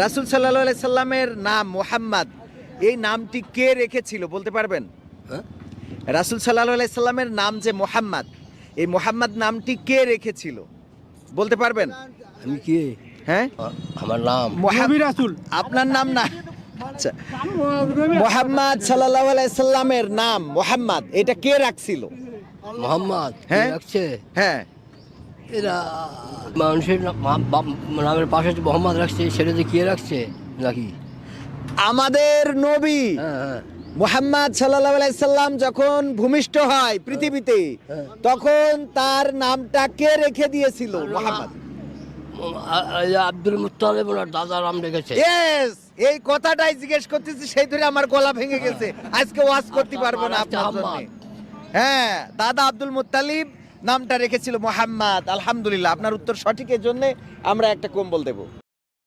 রাসূল সাল্লাল্লাহু আলাইহি সাল্লামের নাম মুহাম্মদ, এই নামটি কে রেখেছিল বলতে পারবেন? হ্যাঁ? রাসূল সাল্লাল্লাহু আলাইহি সাল্লামের নাম যে মুহাম্মদ, এই মুহাম্মদ নামটি কে রেখেছিল বলতে পারবেন? আমি কি? হ্যাঁ, আমার নাম নবী রাসূল। আপনার নাম না, আচ্ছা, মুহাম্মদ সাল্লাল্লাহু আলাইহি সাল্লামের নাম মুহাম্মদ, এটা কে রাখছিল? মোহাম্মদ। হ্যাঁ? রাখছে হ্যাঁ, এরা মানুষের নামের পাশে যে মোহাম্মদ রাখছে, সেটা যে কে রাখছে নাকি? আমাদের নবী হ্যাঁ হ্যাঁ মুহাম্মদ সাল্লাল্লাহু আলাইহি সাল্লাম যখন ভূমিষ্ঠ হয় পৃথিবীতে, হ্যাঁ। তখন তার নামটা কে রেখে দিয়েছিল? মুহাম্মদ। আব্দুল মুত্তালিব ওনার দাদা নাম রেখেছে। ইয়েস, এই কথাটাই জিজ্ঞেস করতেছি, সেই ধরে আমার গলা ভেঙে গেছে, আজকে ওয়াজ করতে পারবো না আপনার জন্য। হ্যাঁ, দাদা আব্দুল মুত্তালিব নামটা রেখেছিল মুহাম্মদ। আলহামদুলিল্লাহ, আপনার উত্তর সঠিক, এর জন্য আমরা একটা কম্বল দেব।